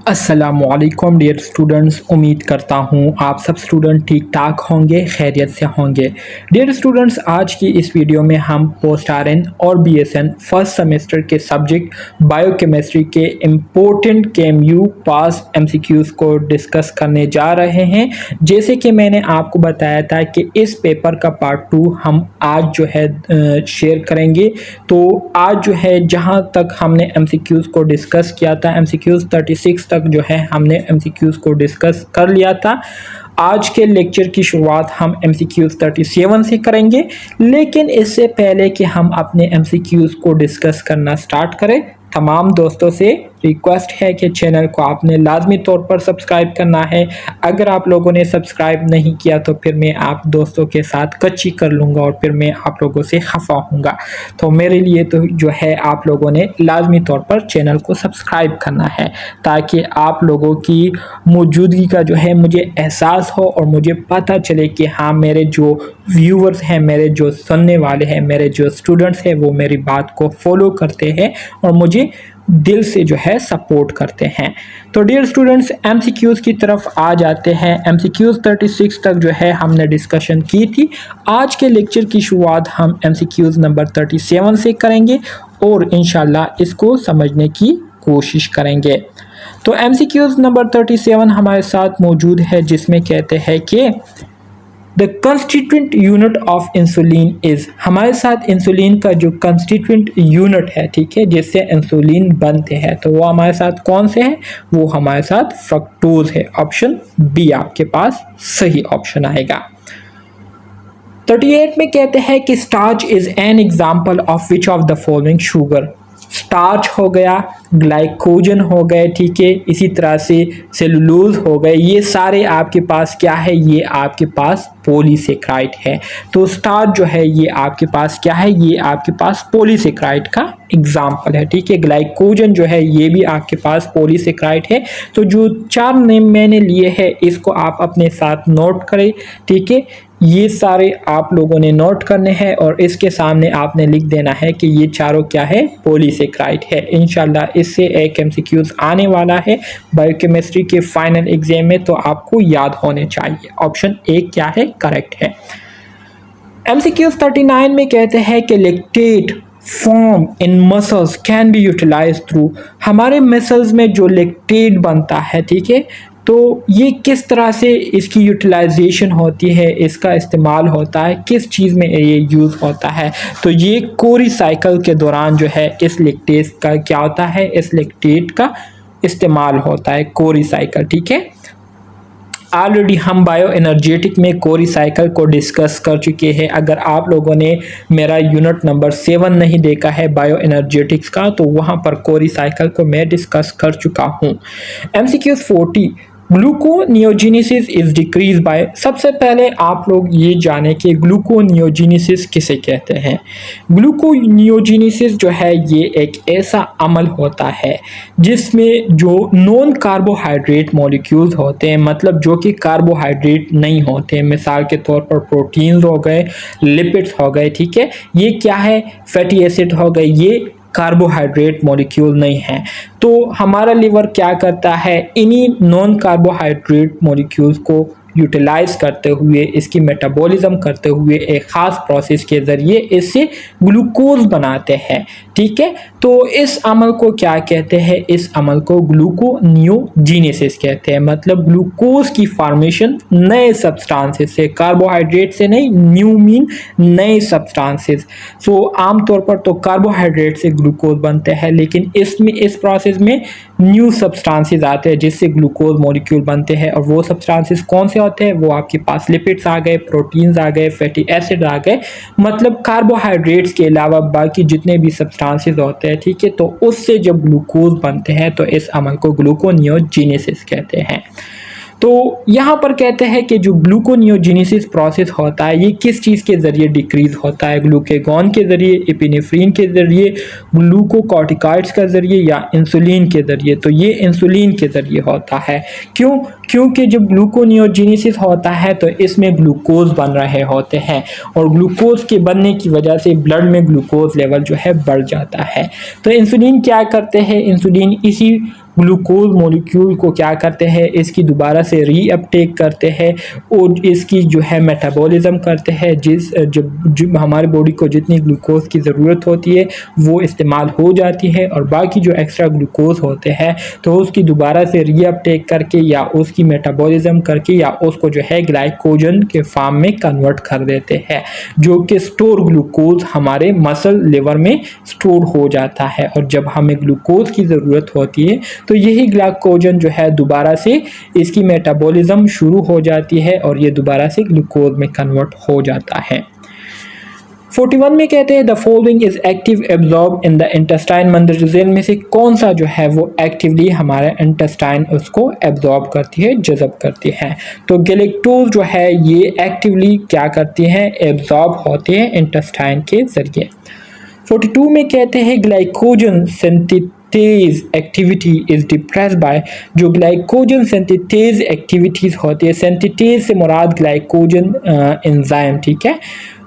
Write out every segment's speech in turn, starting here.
अस्सलामुअलैकुम dear students, उम्मीद करता हूँ आप सब स्टूडेंट ठीक ठाक होंगे, खैरियत से होंगे। डियर स्टूडेंट्स, आज की इस वीडियो में हम पोस्ट आरएन और बीएसएन फर्स्ट सेमेस्टर के सब्जेक्ट बायोकेमिस्ट्री के इम्पोर्टेंट केएमयू पास एमसीक्यूज़ को डिस्कस करने जा रहे हैं। जैसे कि मैंने आपको बताया था कि इस पेपर का पार्ट 2 हम आज जो है शेयर करेंगे। तो आज जो है जहाँ तक हमने एमसीक्यूज़ को डिस्कस किया था, एमसीक्यूज़ 36 तक जो है हमने एमसीक्यूज़ को डिस्कस कर लिया था। आज के लेक्चर की शुरुआत हम एमसीक्यूज़ 37 से करेंगे, लेकिन इससे पहले कि हम अपने एमसीक्यूज़ को डिस्कस करना स्टार्ट करें, तमाम दोस्तों से रिक्वेस्ट है कि चैनल को आपने लाजमी तौर पर सब्सक्राइब करना है। अगर आप लोगों ने सब्सक्राइब नहीं किया तो फिर मैं आप दोस्तों के साथ कच्ची कर लूँगा और फिर मैं आप लोगों से खफा हूँगा। तो मेरे लिए तो जो है आप लोगों ने लाजमी तौर पर चैनल को सब्सक्राइब करना है, ताकि आप लोगों की मौजूदगी का जो है मुझे एहसास हो और मुझे पता चले कि हाँ, मेरे जो व्यूवर्स हैं, मेरे जो सुनने वाले हैं, मेरे जो स्टूडेंट्स हैं, वो मेरी बात को फॉलो करते हैं और मुझे दिल से जो है सपोर्ट करते हैं। तो डियर स्टूडेंट्स, एमसीक्यूज़ की तरफ आ जाते हैं। एमसीक्यूज़ 36 तक जो है हमने डिस्कशन की थी। आज के लेक्चर की शुरुआत हम एमसीक्यूज़ नंबर 37 से करेंगे और इंशाल्लाह इसको समझने की कोशिश करेंगे। तो एमसीक्यूज़ नंबर 37 हमारे साथ मौजूद है, जिसमें कहते हैं कि the constituent unit of insulin is, हमारे साथ इंसुलिन का जो कंस्टिट्यूएंट यूनिट है, ठीक है, जिससे इंसुलिन बनते हैं, तो वो हमारे साथ कौन से हैं? वो हमारे साथ फ्रक्टोज है। ऑप्शन बी आपके पास सही ऑप्शन आएगा। 38 में कहते हैं कि starch is an example of which of the following sugar. Starch हो गया, ग्लाइकोजन हो गए, ठीक है, इसी तरह से सेलुलोज हो गए, ये सारे आपके पास क्या है? ये आपके पास पॉलीसेक्राइड है। तो स्टार्च जो है ये आपके पास क्या है? ये आपके पास पॉलीसेक्राइड का एग्जाम्पल है, ठीक है। ग्लाइकोजन जो है ये भी आपके पास पॉलीसेक्राइड है। तो जो चार नेम मैंने लिए हैं इसको आप अपने साथ नोट करें, ठीक है। ये सारे आप लोगों ने नोट करने हैं और इसके सामने आपने लिख देना है कि ये चारों क्या है? पॉलीसेक्राइड है। इंशाल्लाह इससे एक एमसीक्यूज आने वाला है बायोकेमिस्ट्री के फाइनल एग्जाम में, तो आपको याद होने चाहिए। ऑप्शन ए क्या है? करेक्ट है। एमसीक्यूज 39 में कहते हैं कि lactate form in muscles can be utilise through, हमारे मसल्स में जो लैक्टेट बनता है, ठीक है, तो ये किस तरह से इसकी यूटिलाइजेशन होती है, इसका इस्तेमाल होता है, किस चीज़ में ये यूज़ होता है? तो ये कोरी साइकिल के दौरान जो है इस लैक्टेट का क्या होता है? इस लैक्टेट का इस्तेमाल होता है, कोरी साइकिल, ठीक है। ऑलरेडी हम बायो एनर्जेटिक में कोरी साइकिल को डिस्कस कर चुके हैं। अगर आप लोगों ने मेरा यूनिट नंबर 7 नहीं देखा है बायो एनर्जेटिक्स का, तो वहाँ पर कोरी साइकिल को मैं डिस्कस कर चुका हूँ। MCQs 40, gluconeogenesis is decrease by, सबसे पहले आप लोग ये जाने कि ग्लूकोनियोजेनेसिस किसे कहते हैं। ग्लूकोनियोजेनेसिस जो है ये एक ऐसा अमल होता है जिसमें जो नॉन कार्बोहाइड्रेट मॉलिक्यूल्स होते हैं, मतलब जो कि कार्बोहाइड्रेट नहीं होते, मिसाल के तौर पर प्रोटीन्स हो गए, लिपिड्स हो गए, ठीक है, ये क्या है? फैटी एसिड हो गए, ये कार्बोहाइड्रेट मॉलिक्यूल नहीं है। तो हमारा लिवर क्या करता है? इन्हीं नॉन कार्बोहाइड्रेट मॉलिक्यूल्स को यूटिलाइज करते हुए, इसकी मेटाबॉलिज्म करते हुए एक ख़ास प्रोसेस के ज़रिए इससे ग्लूकोज बनाते हैं, ठीक है। तो इस अमल को क्या कहते हैं? इस अमल को ग्लूकोनियोजेनेसिस कहते हैं, मतलब ग्लूकोज की फॉर्मेशन नए सब्सटेंसेस से, कार्बोहाइड्रेट से नहीं, न्यू मीन नए सब्सटेंसेस। सो आमतौर पर तो कार्बोहाइड्रेट से ग्लूकोज बनते हैं, लेकिन इसमें इस प्रोसेस में न्यू सब्सटेंसेस आते हैं जिससे ग्लूकोज मॉलिक्यूल बनते हैं। और वो सब्सटेंसेस कौन से होते हैं? वो आपके पास लिपिड्स आ गए, प्रोटीन्स आ गए, फैटी एसिड आ गए, मतलब कार्बोहाइड्रेट्स के अलावा बाकी जितने भी सब्सटेंसेस होते हैं, ठीक है। तो उससे जब ग्लूकोज बनते हैं तो इस अमल को ग्लूकोनियोजेनेसिस कहते हैं। तो यहाँ पर कहते हैं कि जो ग्लूकोनियोजेनेसिस प्रोसेस होता है ये किस चीज़ के ज़रिए डिक्रीज होता है? ग्लूकेगॉन के ज़रिए, एपिनेफ्रिन के ज़रिए, ग्लूकोकॉर्टिकॉइड्स के ज़रिए या इंसुलिन के ज़रिए? तो ये इंसुलिन के ज़रिए होता है। क्यों? क्योंकि जब ग्लूकोनियोजेनेसिस होता है तो इसमें ग्लूकोज बन रहे होते हैं और ग्लूकोज के बनने की वजह से ब्लड में ग्लूकोज लेवल जो है बढ़ जाता है। तो इंसुलिन क्या करते हैं? इंसुलिन इसी ग्लूकोज मॉलिक्यूल को क्या करते हैं, इसकी दोबारा से रीअपटेक करते हैं और इसकी जो है मेटाबॉलिज्म करते हैं। जब हमारे बॉडी को जितनी ग्लूकोज की ज़रूरत होती है वो इस्तेमाल हो जाती है और बाकी जो एक्स्ट्रा ग्लूकोज होते हैं तो उसकी दोबारा से रीअपटेक करके या उसकी मेटाबॉलिज्म करके या उसको जो है ग्लाइकोजन के फॉर्म में कन्वर्ट कर देते हैं, जो कि स्टोर ग्लूकोज हमारे मसल लिवर में स्टोर हो जाता है। और जब हमें ग्लूकोज की ज़रूरत होती है तो यही ग्लाइकोजन जो है दोबारा से इसकी मेटाबॉलिज्म शुरू हो जाती है और ये दोबारा से ग्लूकोज में कन्वर्ट हो जाता है। 41 में कहते हैं the following is active absorb in the intestine. मंदरजाल में से कौन सा जो है वो एक्टिवली हमारा इंटेस्टाइन उसको एब्जॉर्ब करती है, जज़ब करती है। तो गैलेक्टोज जो है ये एक्टिवली क्या करती हैं, एब्जॉर्ब होते हैं इंटेस्टाइन के जरिए। 42 में कहते हैं glycogen synthetase activity is depress by. जो ग्लाइकोजन सिंथेटेज एक्टिविटीज होती है, सिंथेटेज से मुराद ग्लाइकोजन एंजाइम, ठीक है।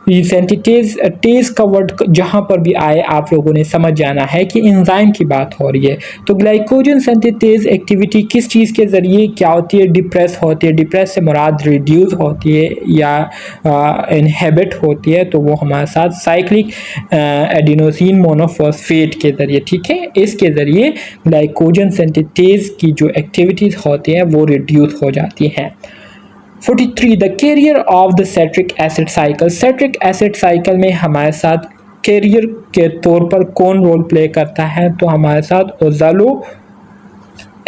ये सिंथेटेज टेज का वर्ड जहाँ पर भी आए आप लोगों ने समझ जाना है कि एंजाइम की बात हो रही है। तो ग्लाइकोजन सिंथेटेज एक्टिविटी किस चीज़ के ज़रिए क्या होती है, डिप्रेस होती है। डिप्रेस से मुराद रिड्यूस होती है या इनहिबिट होती है, तो वो हमारे साथ साइक्लिक एडिनोसिन मोनोफॉस्फेट के ज़रिए, ठीक है, इसके ज़रिए ग्लाइकोजन सिंथेटेज की जो एक्टिविटीज़ होती हैं वो रिड्यूस हो जाती हैं। 43 the carrier of the सेट्रिक acid cycle. सेट्रिक acid cycle में हमारे साथ कैरियर के तौर पर कौन रोल प्ले करता है, तो हमारे साथ ओज़ालो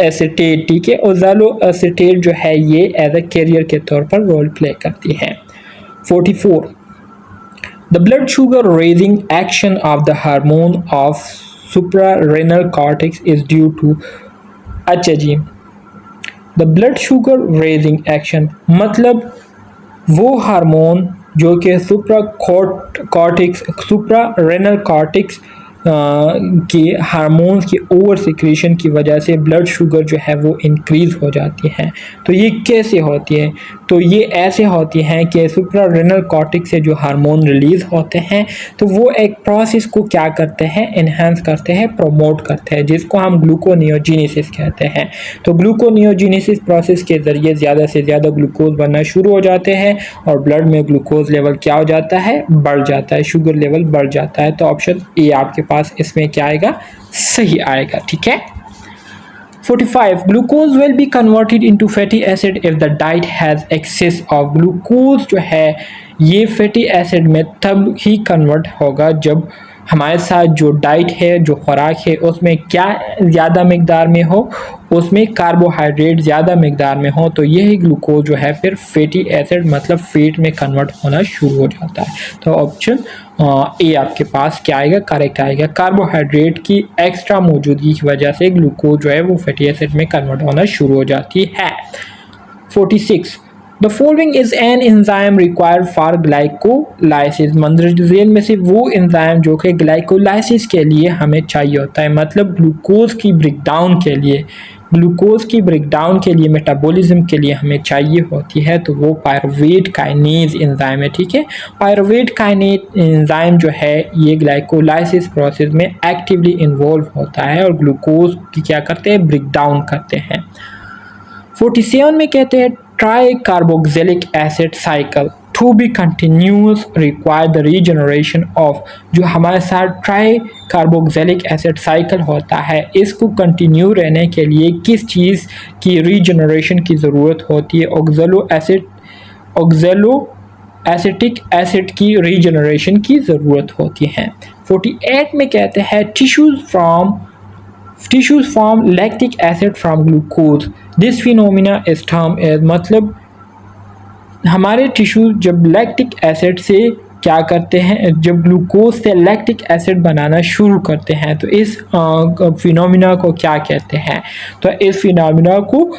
एसीटेट, ठीक है, ओज़ालो एसीटेट जो है ये एज अ कैरियर के तौर पर रोल प्ले करती है। 44 the blood sugar raising action of the hormone of suprarenal cortex is due to. अच्छा जी, the blood sugar raising action मतलब वो हार्मोन जो कि सुप्रारेनल कॉर्टेक्स के हार्मोन्स की ओवर सिक्रेशन की वजह से ब्लड शुगर जो है वो इंक्रीज़ हो जाती है। तो ये कैसे होती है, तो ये ऐसे होती हैं कि सुप्रारेनल कॉर्टेक्स से जो हार्मोन रिलीज़ होते हैं तो वो एक प्रोसेस को क्या करते हैं, इन्हांस करते हैं, प्रमोट करते हैं, जिसको हम ग्लूकोनियोजेनेसिस कहते हैं। तो ग्लूकोनियोजेनेसिस प्रोसेस के ज़रिए ज़्यादा से ज़्यादा ग्लूकोज बनना शुरू हो जाते हैं और ब्लड में ग्लूकोज लेवल क्या हो जाता है, बढ़ जाता है, शुगर लेवल बढ़ जाता है। तो ऑप्शन ए आपके पास इसमें क्या आएगा, सही आएगा, ठीक है। 45 glucose will be converted into fatty acid if the diet has excess of. Glucose जो है ये फैटी एसिड में तब ही कन्वर्ट होगा जब हमारे साथ जो डाइट है, जो खुराक है, उसमें क्या ज़्यादा मकदार में हो, उसमें कार्बोहाइड्रेट ज़्यादा मकदार में हो, तो यही ग्लूकोज जो है फिर फैटी एसिड मतलब फैट में कन्वर्ट होना शुरू हो जाता है। तो ऑप्शन ए आपके पास क्या आएगा, करेक्ट आएगा। कार्बोहाइड्रेट की एक्स्ट्रा मौजूदगी की वजह से ग्लूकोज जो है वो फैटी एसिड में कन्वर्ट होना शुरू हो जाती है। 46 the following is an enzyme required for glycolysis. मंदरजाल में से वो एंजाइम जो कि ग्लाइकोलाइसिस के लिए हमें चाहिए होता है, मतलब ग्लूकोज की ब्रेकडाउन के लिए, ग्लूकोज की ब्रेकडाउन के लिए, मेटाबॉलिज्म के लिए हमें चाहिए होती है, तो वो पायरुवेट काइनेज एंजाइम है, ठीक है। पायरुवेट काइनेज एंजाइम जो है ये ग्लाइकोलाइसिस प्रोसेस में एक्टिवली इन्वॉल्व होता है और ग्लूकोज की क्या करते हैं, ब्रेकडाउन करते हैं। 47 में कहते हैं tri carboxylic acid cycle to be continuous require the regeneration of. जो हमारे साथ ट्राई कार्बोक्सिलिक एसिड साइकिल होता है, इसको कंटिन्यू रहने के लिए किस चीज़ की रीजनरेशन की ज़रूरत होती है, ऑक्सैलो एसिटिक एसिड की रीजनरेशन की ज़रूरत होती है। 48 में कहते हैं tissues form lactic acid from glucose. This phenomena is termed as, मतलब हमारे टिश्यू जब लैक्टिक एसिड से क्या करते हैं, जब ग्लूकोज से लैक्टिक एसिड बनाना शुरू करते हैं तो इस फिनोमिना को क्या कहते हैं, तो इस फिनोमिना को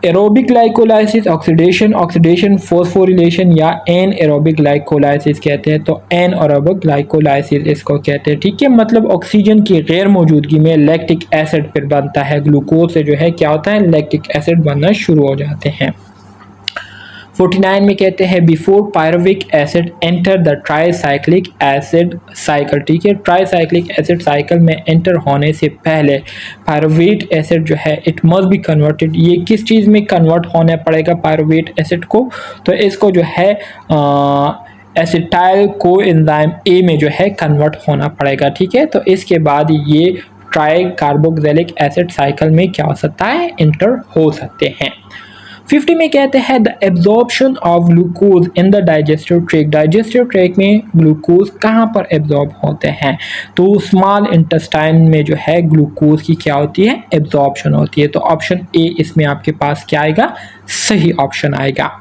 एरोबिक ग्लाइकोलाइसिस, ऑक्सीडेशन फॉस्फोरिलेशन या एन एरोबिक ग्लाइकोलाइसिस कहते हैं। तो एन एरोबिक ग्लाइकोलाइसिस इसको कहते हैं, ठीक है। मतलब ऑक्सीजन की गैर मौजूदगी में लैक्टिक एसिड फिर बनता है, ग्लूकोज से जो है क्या होता है, लैक्टिक एसिड बनना शुरू हो जाते हैं। 49 में कहते हैं before pyruvic acid enter the tricyclic acid cycle, ठीक है। ट्राईसाइक्लिक एसिड साइकिल में एंटर होने से पहले पायरुवेट एसिड जो है इट मस्ट बी कन्वर्टेड, ये किस चीज़ में कन्वर्ट होना पड़ेगा पायरुवेट एसिड को, तो इसको जो है एसिटाइल कोएंजाइम ए में जो है कन्वर्ट होना पड़ेगा, ठीक है। तो इसके बाद ये ट्राई कार्बोक्सिलिक एसिड साइकिल में क्या हो सकता है, इंटर हो सकते हैं। 50 में कहते हैं the absorption of glucose in the digestive tract, digestive tract में ग्लूकोज कहाँ पर एब्जॉर्ब होते हैं, तो स्मॉल इंटेस्टाइन में जो है ग्लूकोज की क्या होती है, एब्जॉर्प्शन होती है। तो ऑप्शन ए इसमें आपके पास क्या आएगा, सही ऑप्शन आएगा।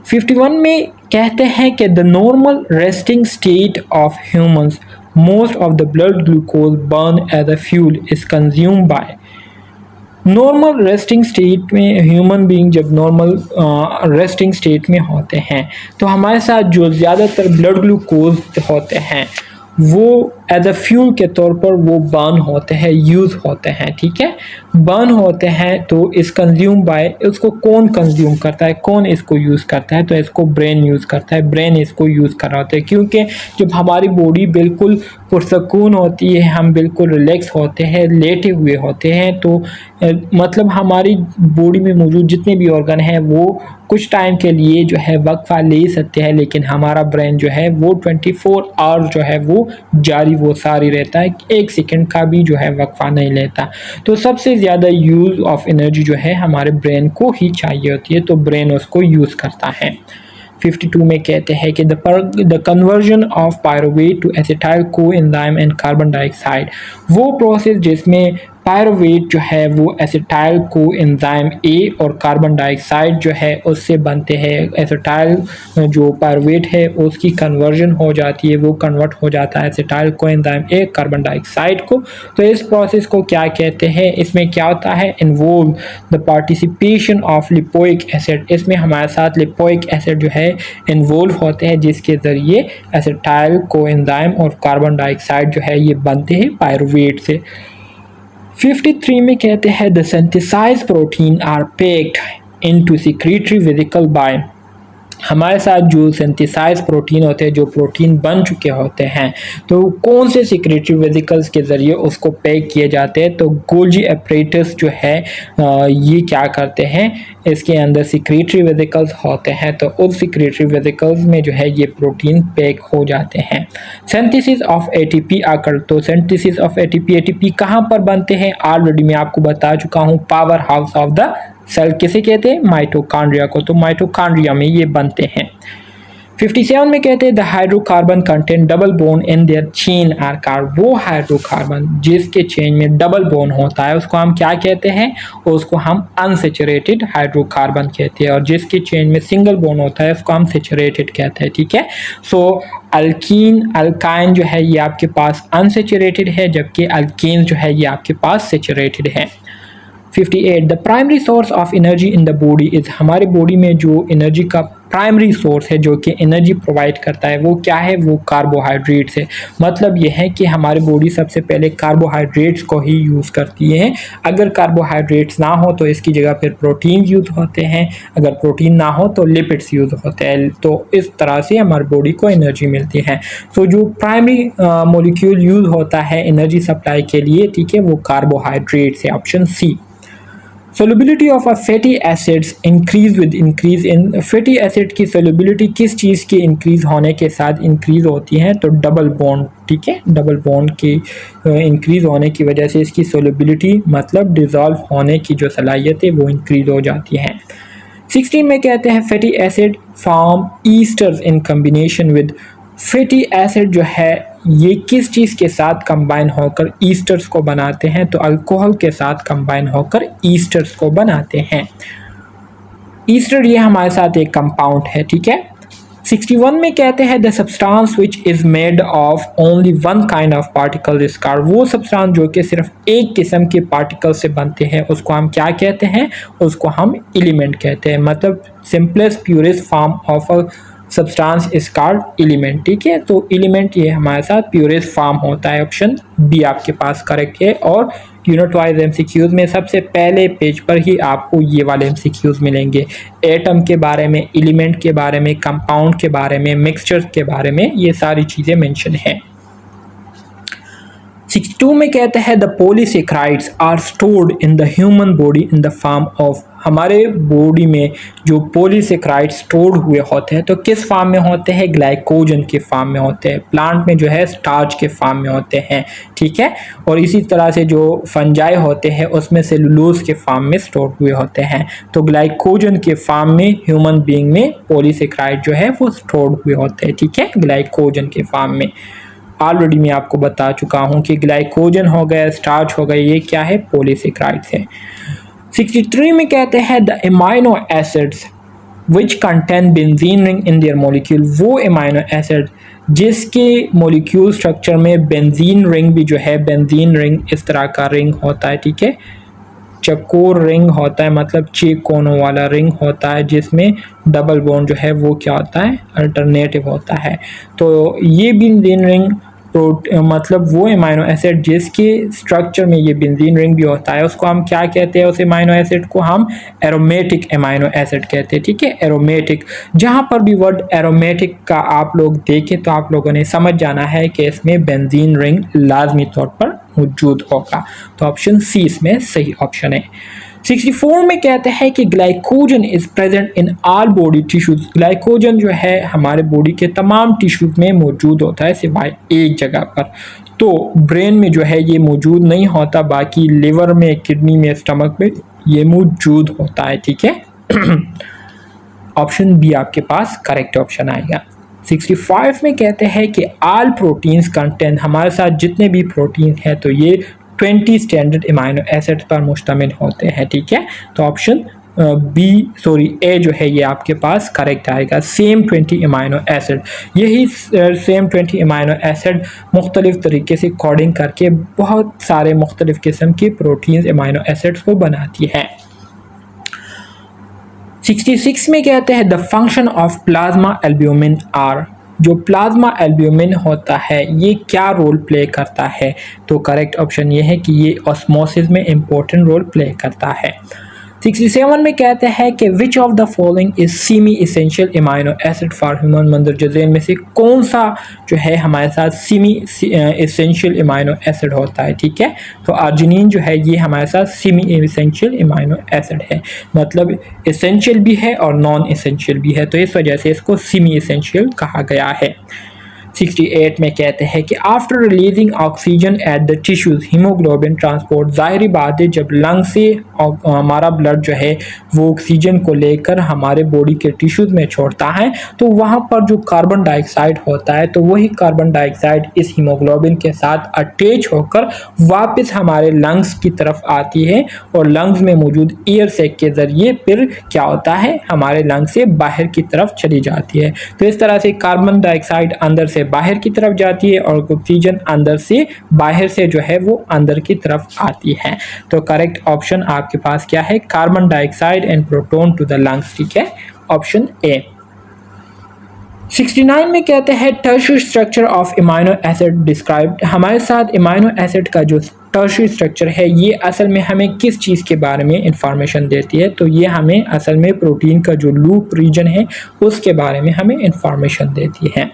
51 में कहते हैं कि the normal resting state of humans most of the blood glucose burn as a fuel is consume by, normal resting state में ह्यूमन बीइंग जब नॉर्मल रेस्टिंग स्टेट में होते हैं तो हमारे साथ जो ज़्यादातर ब्लड ग्लूकोज होते हैं वो एज अ फ्यूल के तौर पर वो बर्न होते हैं, यूज़ होते हैं, ठीक है। बर्न होते हैं तो इस कंज्यूम बाय, उसको कौन कंज्यूम करता है, कौन इसको यूज़ करता है, तो इसको ब्रेन यूज़ करता है, ब्रेन इसको यूज़ कर रहा होता है। क्योंकि जब हमारी बॉडी बिल्कुल पुरसकून होती है, हम बिल्कुल रिलैक्स होते हैं, लेटे हुए होते हैं, तो मतलब हमारी बॉडी में मौजूद जितने भी ऑर्गन हैं वो कुछ टाइम के लिए जो है वक्फा ले सकते हैं, लेकिन हमारा ब्रेन जो है वो 24 आवर जो है वो जारी वो सारी रहता है, एक सेकंड का भी जो है वक्फा नहीं लेता। तो सबसे ज़्यादा यूज़ ऑफ एनर्जी जो है हमारे ब्रेन को ही चाहिए होती है, तो ब्रेन उसको यूज़ करता है। 52 में कहते हैं कि the conversion of pyruvate to acetyl coenzyme and carbon dioxide, वो प्रोसेस जिसमें पायरुवेट जो है वो एसिटाइल कोएंजाइम ए और कार्बन डाइऑक्साइड जो है उससे बनते हैं, एसिटाइल जो पायरुवेट है उसकी कन्वर्जन हो जाती है, वो कन्वर्ट हो जाता है acetyl coenzyme A carbon dioxide को। तो इस प्रोसेस को क्या कहते हैं, इसमें क्या होता है, involve the participation of lipoic acid, इसमें हमारे साथ लिपोइक एसिड जो है इन्वॉल्व होते हैं जिसके ज़रिए एसिटाइल कोएंजाइम और कार्बन डाइऑक्साइड जो है ये बनते हैं पायरुवेट से। 53 में कहते हैं the synthesised protein are packed into secretory vesicle by, हमारे साथ जो सिंथेसाइज प्रोटीन होते हैं, जो प्रोटीन बन चुके होते हैं, तो कौन से सेक्रेटरी वेसिकल्स के ज़रिए उसको पैक किए जाते हैं, तो गोल्जी एपरेटस जो है ये क्या करते हैं, इसके अंदर सेक्रेटरी वेसिकल्स होते हैं, तो उस सेक्रेटरी वेसिकल्स में जो है ये प्रोटीन पैक हो जाते हैं। सिंथेसिस ऑफ एटीपी आकर, तो सिंथेसिस ऑफ एटीपी कहाँ पर बनते हैं, ऑलरेडी मैं आपको बता चुका हूँ, power house of the cell किसे कहते हैं, माइटोकॉन्ड्रिया को, तो माइटोकॉन्ड्रिया में ये बनते हैं। 57 में कहते हैं the hydrocarbon contain double bond in their chain are car, वो हाइड्रोकार्बन जिसके चेन में डबल बॉन्ड होता है उसको हम क्या कहते हैं, उसको हम अनसेचुरेटेड हाइड्रोकार्बन कहते हैं, और जिसके चेन में सिंगल बॉन्ड होता है उसको हम सेचुरेटेड कहते हैं, ठीक है। सो अल्कीन अल्काइन जो है ये आपके पास अनसेचुरेटेड है, जबकि अल्केन जो है ये आपके पास सेचुरेटेड है। 58 the primary source of energy in the body is, हमारे बॉडी में जो एनर्जी का प्राइमरी सोर्स है जो कि एनर्जी प्रोवाइड करता है वो क्या है, वो कार्बोहाइड्रेट्स है। मतलब ये है कि हमारी बॉडी सबसे पहले कार्बोहाइड्रेट्स को ही यूज़ करती है, अगर कार्बोहाइड्रेट्स ना हो तो इसकी जगह फिर प्रोटीन यूज़ होते हैं, अगर प्रोटीन ना हो तो लिपिड्स यूज़ होते हैं, तो इस तरह से हमारी बॉडी को एनर्जी मिलती है। सो जो प्राइमरी मॉलिक्यूल यूज़ होता है एनर्जी सप्लाई के लिए, ठीक है, वो कार्बोहाइड्रेट्स है, option C. Solubility of a fatty acids increase with increase in, fatty acid की सोलबिलिटी किस चीज़ के इंक्रीज होने के साथ इंक्रीज होती है, तो डबल बॉन्ड, ठीक है, डबल बॉन्ड के इंक्रीज होने की वजह से इसकी सोलबिलिटी मतलब डिज़ोल्व होने की जो सलाहियत है वो इंक्रीज हो जाती है। 16 में कहते हैं fatty acid form esters in combination with, fatty acid जो है ये किस चीज़ के साथ कंबाइन होकर ईस्टर्स को बनाते हैं, तो अल्कोहल के साथ कंबाइन होकर ईस्टर्स को बनाते हैं। ईस्टर ये हमारे साथ एक कंपाउंड है, ठीक है। 61 में कहते हैं the substance which is made of only one kind of particle is car, वो सब्सटेंस जो कि सिर्फ एक किस्म के पार्टिकल से बनते हैं उसको हम क्या कहते हैं, उसको हम एलिमेंट कहते हैं। मतलब simplest purest form of a substance is called element. ठीक है, तो एलिमेंट ये हमारे साथ प्योरेस्ट फॉर्म होता है। ऑप्शन बी आपके पास करेक्ट है। और यूनिट वाइज एमसीक्यूज में सबसे पहले पेज पर ही आपको ये वाले एमसीक्यूज मिलेंगे। एटम के बारे में, एलिमेंट के बारे में, कंपाउंड के बारे में, मिक्सचर के बारे में, ये सारी चीज़ें मेंशन हैं। 62 में कहते हैं the polysaccharides are stored in the human body in the form of, हमारे बॉडी में जो पॉलीसेक्राइड स्टोर्ड हुए होते हैं तो किस फॉर्म में होते हैं? ग्लाइकोजन के फॉर्म में होते हैं। प्लांट में जो है स्टार्च के फॉर्म में होते हैं। ठीक है, और इसी तरह से जो फंजाई होते हैं उसमें सेलुलोज के फॉर्म में स्टोर हुए होते हैं। तो ग्लाइकोजन के फॉर्म में ह्यूमन बीइंग में पॉलीसेक्राइड जो है वो स्टोर्ड हुए होते हैं। ठीक है, ग्लाइकोजन के फॉर्म में। ऑलरेडी मैं आपको बता चुका हूँ कि ग्लाइकोजन हो गया, स्टार्च हो गया, ये क्या है? पॉलीसेक्राइड्स है। 63 में कहते हैं the amino acids which contain benzene ring in their molecule, वो अमाइनो एसिड जिसके मॉलिक्यूल स्ट्रक्चर में बेंजीन रिंग भी जो है, बेंजीन रिंग इस तरह का रिंग होता है। ठीक है, चकोर रिंग होता है, मतलब 6 कोनों वाला रिंग होता है जिसमें डबल बॉन्ड जो है वो क्या होता है? अल्टरनेटिव होता है। तो ये बेंजीन रिंग मतलब वो अमाइनो एसिड जिसके स्ट्रक्चर में ये बेंजीन रिंग भी होता है उसको हम क्या कहते हैं? उस अमाइनो एसिड को हम एरोमेटिक अमाइनो एसिड कहते हैं। ठीक है, एरोमेटिक। जहाँ पर भी वर्ड एरोमेटिक का आप लोग देखें तो आप लोगों ने समझ जाना है कि इसमें बेंजीन रिंग लाजमी तौर पर मौजूद होगा। तो ऑप्शन सी इसमें सही ऑप्शन है। 64 में कहते हैं कि glycogen is present in all body tissues, glycogen जो है हमारे बॉडी के तमाम टिश्यूज में मौजूद होता है सिवाय एक जगह पर। तो ब्रेन में जो है ये मौजूद नहीं होता, बाकी लिवर में, किडनी में, स्टमक में ये मौजूद होता है। ठीक है, ऑप्शन बी आपके पास करेक्ट ऑप्शन आएगा। 65 में कहते हैं कि ऑल प्रोटीन्स कंटेन, हमारे साथ जितने भी प्रोटीन हैं तो ये 20 स्टैंडर्ड अमाइनो एसिड पर मुश्तमिल होते हैं। ठीक है, तो ऑप्शन ए जो है ये आपके पास करेक्ट आएगा। सेम 20 अमाइनो एसिड, यही सेम 20 अमाइनो एसिड मुख्तलिफ तरीके से कोडिंग करके बहुत सारे मुख्तलिफ किस्म की प्रोटीन्स अमाइनो एसिड्स को बनाती है। 66 में कहते हैं the function of plasma albumin are, जो प्लाज्मा एल्ब्यूमिन होता है ये क्या रोल प्ले करता है? तो करेक्ट ऑप्शन ये है कि ये ऑस्मोसिस में इम्पोर्टेंट रोल प्ले करता है। 67 में कहते हैं कि which of the following is semi essential amino acid for human, मंदरजा ज़ेन में से कौन सा जो है हमारे साथ सेमी इसेंशियल अमाइनो एसिड होता है? ठीक है, तो अर्जिनिन जो है ये हमारे साथ सेमी इसेंशियल अमाइनो एसिड है, मतलब इसेंशियल भी है और नॉन इसेंशियल भी है, तो इस वजह से इसको सेमी इसेंशियल कहा गया है। 68 में कहते हैं कि after releasing oxygen at the tissues haemoglobin transport, जाहिर बात है जब लंग से हमारा ब्लड जो है वो ऑक्सीजन को लेकर हमारे बॉडी के टिश्यूज में छोड़ता है तो वहाँ पर जो कार्बन डाइऑक्साइड होता है तो वही कार्बन डाइऑक्साइड इस हीमोग्लोबिन के साथ अटैच होकर वापस हमारे लंग्स की तरफ आती है और लंग्स में मौजूद एयर सैक के ज़रिए फिर क्या होता है हमारे लंग से बाहर की तरफ चली जाती है। तो इस तरह से कार्बन डाइऑक्साइड अंदर से बाहर की तरफ जाती है और ऑक्सीजन अंदर से बाहर से जो है वो अंदर की तरफ आती है। तो करेक्ट ऑप्शन आपके पास क्या है? Carbon dioxide and proton to the lungs. ठीक है, ऑप्शन ए। 69 में कहते हैं tertiary structure of amino acid described, हमारे साथ अमाइनो एसिड का जो टर्शियरी स्ट्रक्चर है ये असल में हमें किस चीज़ के बारे में इंफॉर्मेशन देती है? तो ये हमें असल में प्रोटीन का जो लूप रीजन है उसके बारे में हमें इंफॉर्मेशन देती है।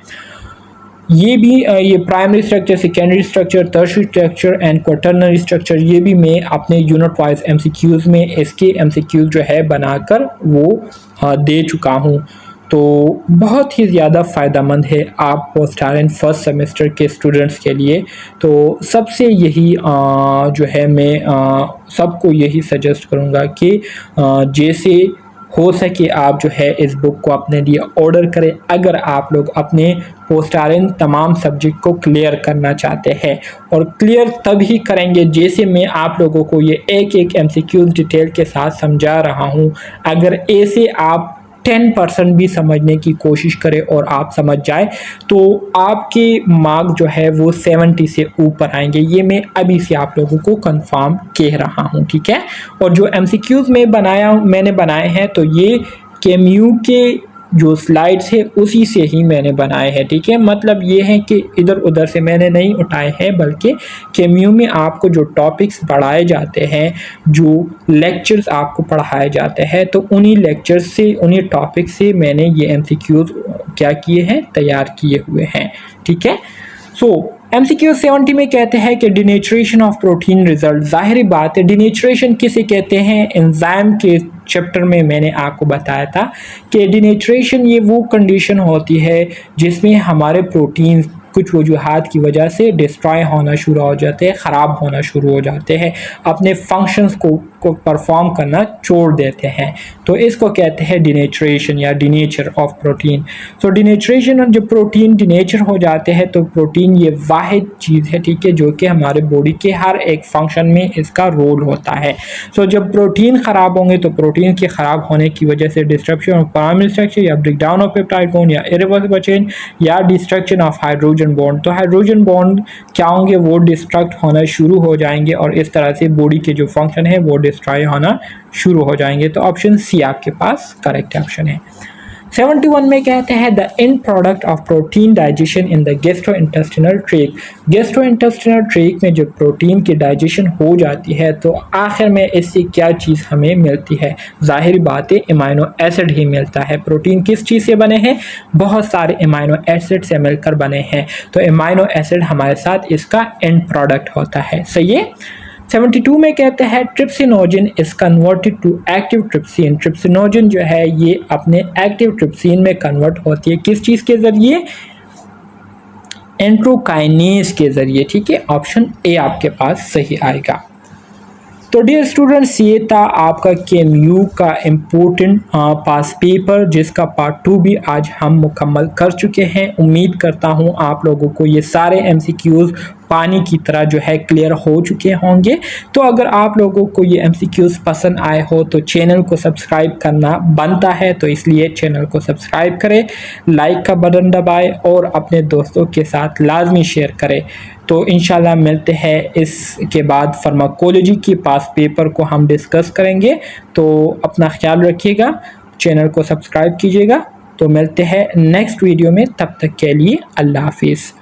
ये भी ये primary structure, secondary structure, tertiary structure and quaternary structure, ये भी मैं अपने यूनिट वाइज एमसीक्यूज़ में इसके एमसीक्यूज़ जो है बनाकर वो दे चुका हूँ। तो बहुत ही ज़्यादा फ़ायदेमंद है आप पोस्ट आर्यन फर्स्ट सेमेस्टर के स्टूडेंट्स के लिए। तो सबसे यही जो है मैं सबको यही सजेस्ट करूँगा कि जैसे हो सके आप जो है इस बुक को अपने लिए ऑर्डर करें अगर आप लोग अपने पोस्ट आर्यन तमाम सब्जेक्ट को क्लियर करना चाहते हैं। और क्लियर तभी करेंगे जैसे मैं आप लोगों को ये एक एक एमसीक्यूज़ डिटेल के साथ समझा रहा हूँ। अगर ऐसे आप 10% भी समझने की कोशिश करें और आप समझ जाए तो आपके मार्क जो है वो 70 से ऊपर आएंगे। ये मैं अभी से आप लोगों को कंफर्म कह रहा हूँ, ठीक है। और जो एमसीक्यूज़ मैंने बनाए हैं तो ये केएमयू के जो स्लाइड्स है उसी से ही मैंने बनाए हैं, ठीक है। मतलब ये है कि इधर उधर से मैंने नहीं उठाए हैं, बल्कि केएमयू में आपको जो टॉपिक्स पढ़ाए जाते हैं, जो लेक्चर्स आपको पढ़ाए जाते हैं, तो उन्हीं लेक्चर्स से, उन्हीं टॉपिक से मैंने ये एमसीक्यूज क्या किए हैं, तैयार किए हुए हैं, ठीक है। सो MCQ 70 में कहते हैं कि डिनेचरेशन ऑफ प्रोटीन रिजल्ट। जाहिर बात है, डिनेचरेशन किसे कहते हैं, एंजाइम के चैप्टर में मैंने आपको बताया था कि डिनेचरेशन ये वो कंडीशन होती है जिसमें हमारे प्रोटीन कुछ वजूहात की वजह से डिस्ट्रॉय होना शुरू हो जाते हैं, ख़राब होना शुरू हो जाते हैं, अपने फंक्शंस को परफॉर्म करना छोड़ देते हैं। तो इसको कहते हैं डिनेचरेशन या डिनेचर ऑफ प्रोटीन। सो डिनेचरेशन, जब प्रोटीन डिनेचर हो जाते हैं तो प्रोटीन ये वाहिद चीज़ है, ठीक है, जो कि हमारे बॉडी के हर एक फंक्शन में इसका रोल होता है। सो जब प्रोटीन ख़राब होंगे तो प्रोटीन के ख़राब होने की वजह से डिस्ट्रक्शन ऑफ प्राइमरी स्ट्रक्चर या ब्रेकडाउन ऑफ पेप्टाइड बॉन्ड या इरिवर्सिबल चेंज या डिस्ट्रक्शन ऑफ हाइड्रोजन बॉन्ड, तो हाइड्रोजन बॉन्ड क्या होंगे, वो डिस्ट्रक्ट होना शुरू हो जाएंगे और इस तरह से बॉडी के जो फंक्शन है वो डिस्ट्रॉय होना शुरू हो जाएंगे। तो ऑप्शन सी आपके पास करेक्ट ऑप्शन है। 71 में कहते हैं the end product of protein digestion in the gastrointestinal tract. Gastrointestinal tract में जब प्रोटीन की डाइजेशन हो जाती है तो आखिर में इससे क्या चीज़ हमें मिलती है, जाहिर बात है अमीनो एसिड ही मिलता है। प्रोटीन किस चीज़ से बने हैं, बहुत सारे अमीनो एसिड से मिलकर बने हैं, तो अमीनो एसिड हमारे साथ इसका एंड प्रोडक्ट होता है, सही है। 72 में कहते हैं trypsinogen is converted to active trypsin. Trypsinogen जो है ये अपने एक्टिव ट्रिप्सिन में कन्वर्ट होती है, किस चीज़ के ज़रिए, एंट्रोकाइनेज के ज़रिए, ठीक है। ऑप्शन ए आपके पास सही आएगा। तो डियर स्टूडेंट्स, ये था आपका केएमयू का इम्पोर्टेंट पास पेपर, जिसका पार्ट 2 भी आज हम मुकम्मल कर चुके हैं। उम्मीद करता हूँ आप लोगों को ये सारे MCQs पानी की तरह जो है क्लियर हो चुके होंगे। तो अगर आप लोगों को ये MCQs पसंद आए हो तो चैनल को सब्सक्राइब करना बनता है, तो इसलिए चैनल को सब्सक्राइब करें, लाइक का बटन दबाएं और अपने दोस्तों के साथ लाजमी शेयर करें। तो इंशाल्लाह मिलते हैं, इसके बाद फार्माकोलॉजी के पास पेपर को हम डिस्कस करेंगे। तो अपना ख्याल रखिएगा, चैनल को सब्सक्राइब कीजिएगा। तो मिलते हैं नेक्स्ट वीडियो में, तब तक के लिए अल्लाह हाफिज़।